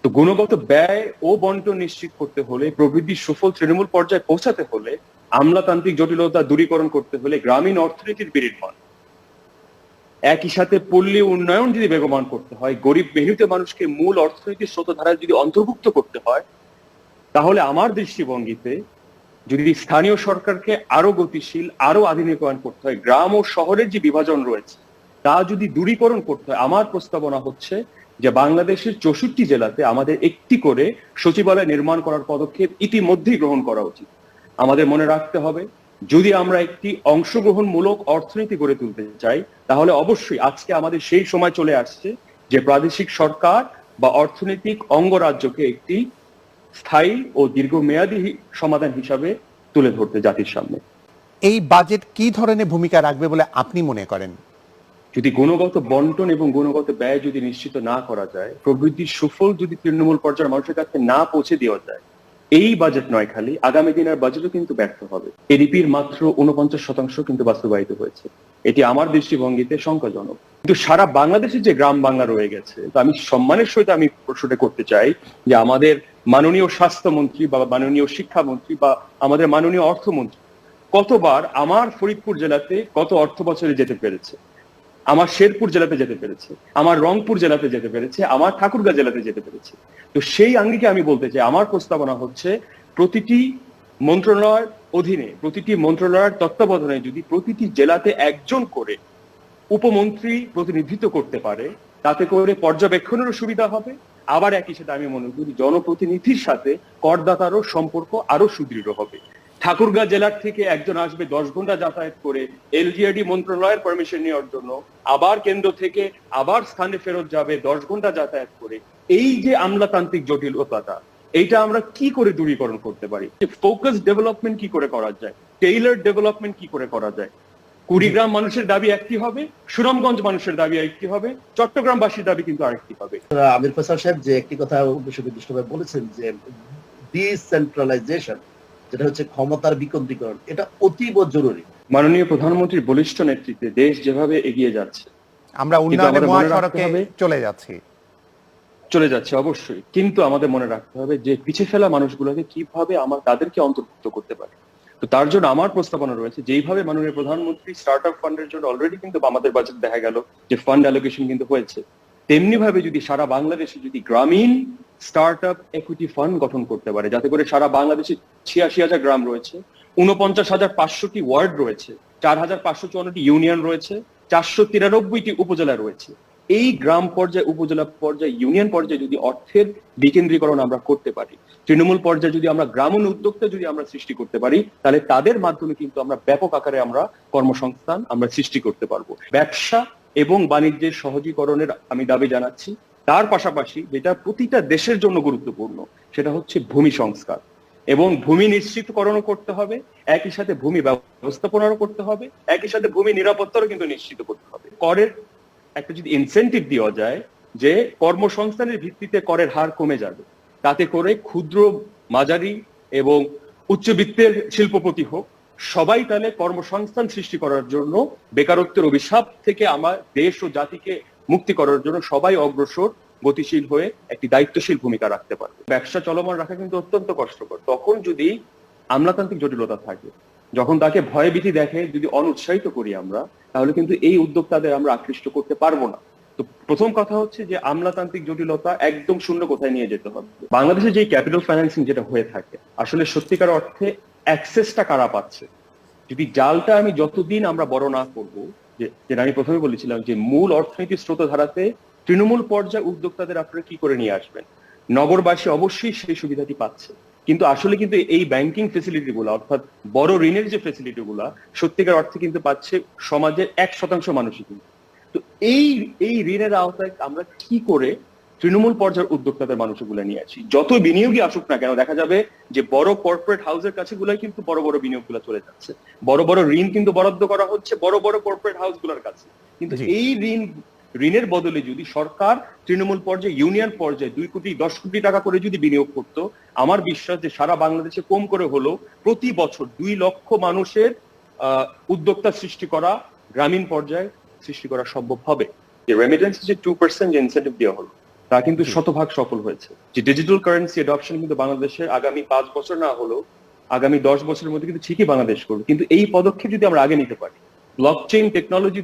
তো গুণগত ব্যয় ও বন্টন নিশ্চিত করতে হলে, প্রবৃদ্ধির সুফল তৃণমূল পর্যায়ে পৌঁছাতে হলে, আমলাতান্ত্রিক জটিলতা দূরীকরণ করতে হলে গ্রামীণ অর্থনীতির বিনির্মাণ, একই সাথে পল্লী উন্নয়ন যদি বেগবান করতে হয়, গরিব মেহনত মানুষকে মূল অর্থনৈতিক স্রোতধারায় যদি অন্তর্ভুক্ত করতে হয়, তাহলে আমার দৃষ্টিভঙ্গিতে যদি স্থানীয় সরকারকে আরো গতিশীল, আরো আধুনিকায়ন করতে হয়, গ্রাম ও শহরের যে বিভাজন রয়েছে তা যদি দূরীকরণ করতে হয়, আমার প্রস্তাবনা হচ্ছে যে বাংলাদেশের 64 জেলাতে আমাদের একটি করে সচিবালয় নির্মাণ করার পদক্ষেপ ইতিমধ্যেই গ্রহণ করা উচিত। আমাদের মনে রাখতে হবে, যদি আমরা একটি অংশগ্রহণমূলক অর্থনীতি গড়ে তুলতে চাই, তাহলে অবশ্যই আজকে আমাদের সেই সময় চলে আসছে যে প্রাদেশিক সরকার বা অর্থনৈতিক অঙ্গরাজ্যকে একটি স্থায়ী ও দীর্ঘমেয়াদী সমাধান হিসাবে তুলে ধরতে জাতির সামনে। এই বাজেট কি ধরনের ভূমিকা রাখবে বলে আপনি মনে করেন? যদি গুণগত বন্টন এবং গুণগত ব্যয় যদি নিশ্চিত না করা যায়, প্রবৃদ্ধির সুফল যদি তৃণমূল পর্যায়ের মানুষের কাছে না পৌঁছে দেওয়া যায়, এই বাজেট নয়, খালি আগামী দিনের বাজেটও কিন্তু ব্যর্থ হবে। এডিপির মাত্র 49% কিন্তু বাস্তবায়িত হয়েছে। এটি আমার দৃষ্টিভঙ্গিতে শঙ্কাজনক। কিন্তু সারা বাংলাদেশে যে গ্রাম বাংলা রয়ে গেছে, তো আমি সম্মানের সহিত আমি প্রশ্নটা করতে চাই যে আমাদের মাননীয় স্বাস্থ্যমন্ত্রী বা মাননীয় শিক্ষামন্ত্রী বা আমাদের মাননীয় অর্থমন্ত্রী কতবার আমার ফরিদপুর জেলাতে গত অর্থ বছরে যেতে পেরেছে, আমার শেরপুর জেলাতে যেতে পেরেছে, আমার রংপুর জেলাতে যেতে পেরেছে, আমার ঠাকুরগাঁ জেলাতে যেতে পেরেছে। তো সেই আঙ্গিকে আমি বলতে চাই, আমার প্রস্তাবনা হচ্ছে প্রতিটি মন্ত্রণালয়ের অধীনে, প্রতিটি মন্ত্রণালয়ের তত্ত্বাবধানে যদি প্রতিটি জেলাতে একজন করে উপমন্ত্রী প্রতিনিধিত্ব করতে পারে, তাতে করে পর্যবেক্ষণেরও সুবিধা হবে। আবার একই সাথে আমি মনে করি জনপ্রতিনিধির সাথে করদাতারও সম্পর্ক আরো সুদৃঢ় হবে। ঠাকুরগাঁ জেলার থেকে একজন আসবে 10 ঘন্টা যাতায়াত করে এলজিআরডি মন্ত্রণালয়ের পারমিশন নেওয়ার জন্য, আবার কেন্দ্র থেকে আবার স্থানে ফেরত যাবে 10 ঘন্টা যাতায়াত করে। এই যে আমলাতান্ত্রিক জটিলতাটা, এইটা আমরা কি করে দূরীকরণ করতে পারি? ফোকাস ডেভেলপমেন্ট কি করে করা যায়, টেইলার ডেভেলপমেন্ট কি করে করা যায়? কুড়িগ্রাম মানুষের দাবি একটি হবে, সুনামগঞ্জ মানুষের দাবি একটি হবে, চট্টগ্রামবাসীর দাবি কিন্তু আরেকটি হবে। আমির ফয়সাল সাহেব যে একটি কথা সুনির্দিষ্টভাবে বলেছেন যে ডিসেন্ট্রালাইজেশন, যেটা হচ্ছে ক্ষমতার বিকেন্দ্রীকরণ, এটা অতীব জরুরি। মাননীয় প্রধানমন্ত্রীর বলিষ্ঠ নেতৃত্বে দেশ যেভাবে এগিয়ে যাচ্ছে, আমরা উন্নয়নের মহাসড়কে চলে যাচ্ছি অবশ্যই, কিন্তু আমাদের মনে রাখতে হবে যে পিছিয়ে ফেলা মানুষগুলোকে কিভাবে তাদেরকে অন্তর্ভুক্ত করতে পারে। তো তার জন্য আমার প্রস্তাবনা রয়েছে, যেইভাবে মাননীয় প্রধানমন্ত্রী স্টার্ট আপ ফান্ডের জন্য অলরেডি কিন্তু আমাদের বাজেট দেখা গেল যে ফান্ড অ্যালোকেশন কিন্তু হয়েছে, তেমনি ভাবে যদি সারা বাংলাদেশে যদি গ্রামীণ স্টার্ট আপ ইকুইটি ফান্ড গঠন করতে পারে, যাতে করে সারা বাংলাদেশে 86,000 গ্রাম রয়েছে, 49,500টি ওয়ার্ড রয়েছে, 4,554টি ইউনিয়ন রয়েছে, 493টি উপজেলা রয়েছে, এই গ্রাম পর্যায়ে, উপজেলা পর্যায়ে, ইউনিয়ন পর্যায়ে যদি অর্থের বিকেন্দ্রীকরণ আমরা করতে পারি, তৃণমূল পর্যায়ে যদি আমরা গ্রামীণ উদ্যোক্তা যদি আমরা সৃষ্টি করতে পারি, তাহলে তাদের মাধ্যমে কিন্তু আমরা ব্যাপক আকারে আমরা কর্মসংস্থান আমরা সৃষ্টি করতে পারবো। ব্যবসা এবং বাণিজ্যের সহজীকরণের আমি দাবি জানাচ্ছি। তার পাশাপাশি যেটা প্রতিটা দেশের জন্য গুরুত্বপূর্ণ, সেটা হচ্ছে ভূমি সংস্কার এবং ভূমি নিশ্চিতকরণও করতে হবে, একই সাথে ভূমি ব্যবস্থাপনারও করতে হবে, একই সাথে ভূমি নিরাপত্তারও কিন্তু নিশ্চিত করতে হবে। করের একটা যদি ইনসেন্টিভ দেওয়া যায় যে কর্মসংস্থানের ভিত্তিতে করের হার কমে যাবে, তাতে করে ক্ষুদ্র, মাঝারি এবং উচ্চবিত্তের শিল্পপতি হোক, সবাই তাহলে কর্মসংস্থান সৃষ্টি করার জন্য, বেকারত্বের অভিশাপ থেকে আমার দেশ ও জাতিকে মুক্তি করার জন্য সবাই অগ্রসর, গতিশীল হয়ে একটি দায়িত্বশীল ভূমিকা রাখতে পারবে। ব্যবসা চলমান রাখা কিন্তু অত্যন্ত কষ্টকর। তখন যদি আমলাতান্ত্রিক জটিলতা থাকে, যখন তাকে ভয়ভীতি দেখে যদি অনুৎসাহিত করি আমরা, তাহলে কিন্তু এই উদ্যোক্তাদের আমরা আকৃষ্ট করতে পারবো না। তো প্রথম কথা হচ্ছে যে আমলাতান্ত্রিক জটিলতা একদম শূন্য কোথায় নিয়ে যেতে হবে। বাংলাদেশে যে ক্যাপিটাল ফাইন্যান্সিং যেটা হয়ে থাকে, আসলে সত্যিকার অর্থে অ্যাক্সেসটা কারা পাচ্ছে? যদি জালটা আমি যতদিন আমরা বড় না করবো, যেটা আমি প্রথমে বলেছিলাম যে মূল অর্থনীতির স্রোতধারাতে তৃণমূল পর্যায়ে উদ্যোক্তাদের আপনারা কি করে নিয়ে আসবেন? নগরবাসী অবশ্যই সেই সুবিধাটি পাচ্ছে, কিন্তু আসলে কিন্তু এই ব্যাংকিং ফেসিলিটি গুলা, অর্থাৎ বড় ঋণের যে ফেসিলিটি গুলা, সত্যিকার অর্থে কিন্তু পাচ্ছে সমাজের 1% মানুষই কিন্তু। তো এই ঋণের আওতায় আমরা কি করে তৃণমূল পর্যায়ের উদ্যোক্তাদের মানুষগুলো নিয়ে আসি? যত বিনিয়োগই আসুক না কেন, দেখা যাবে যে বড় কর্পোরেট হাউসের কাছে গুলাই কিন্তু বড় বড় বিনিয়োগ গুলা চলে যাচ্ছে, বড় বড় ঋণ কিন্তু বরাদ্দ করা হচ্ছে বড় বড় কর্পোরেট হাউস গুলার কাছে। কিন্তু এই ঋণের বদলে যদি সরকার তৃণমূল পর্যায়ে, ইউনিয়ন পর্যায়ে 2 কোটি 10 কোটি টাকা করে যদি বিনিয়োগ করতো, আমার বিশ্বাস যে সারা বাংলাদেশে কম করে হলো প্রতি বছর 2 লক্ষ মানুষের উদ্যোক্তা সৃষ্টি করা, গ্রামীণ পর্যায়ে সৃষ্টি করা সম্ভব হবে। যে রেমিটেন্স যে 2% যে ইনসেন্টিভ দেওয়া হলো, তা কিন্তু শতভাগ সফল হয়েছে। যে ডিজিটাল কারেন্সি অ্যাডপশন কিন্তু বাংলাদেশে আগামী 5 বছর না হলেও আগামী 10 বছরের মধ্যে কিন্তু ঠিকই বাংলাদেশ করবে। কিন্তু এই পদক্ষেপ যদি আমরা আগে নিতে পারি, ব্লকচেইন টেকনোলজি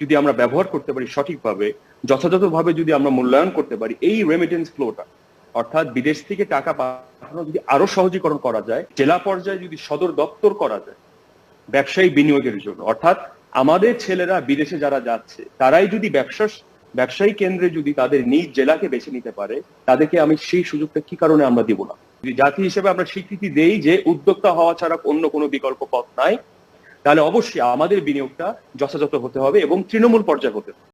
যদি আমরা ব্যবহার করতে পারি সঠিকভাবে, যথাযথভাবে যদি আমরা মূল্যায়ন করতে পারি, এই রেমিটেন্স ফ্লোটা অর্থাৎ বিদেশ থেকে টাকা পাঠানো যদি আরো সহজীকরণ করা যায়, জেলা পর্যায়ে যদি সদর দপ্তর করা যায় ব্যবসায়ী বিনিয়োগের জন্য, অর্থাৎ আমাদের ছেলেরা বিদেশে যারা যাচ্ছে তারাই যদি ব্যবসায়ী কেন্দ্রে যদি তাদের নিজ জেলাকে বেছে নিতে পারে, তাদেরকে আমি সেই সুযোগটা কি কারণে আমরা দিব না? যদি জাতি হিসেবে আমরা স্বীকৃতি দেই যে উদ্যোক্তা হওয়া ছাড়া অন্য কোনো বিকল্প পথ নাই, তাহলে অবশ্যই আমাদের বিনিয়োগটা যথাযথ হতে হবে এবং তৃণমূল পর্যায়ে হতে হবে।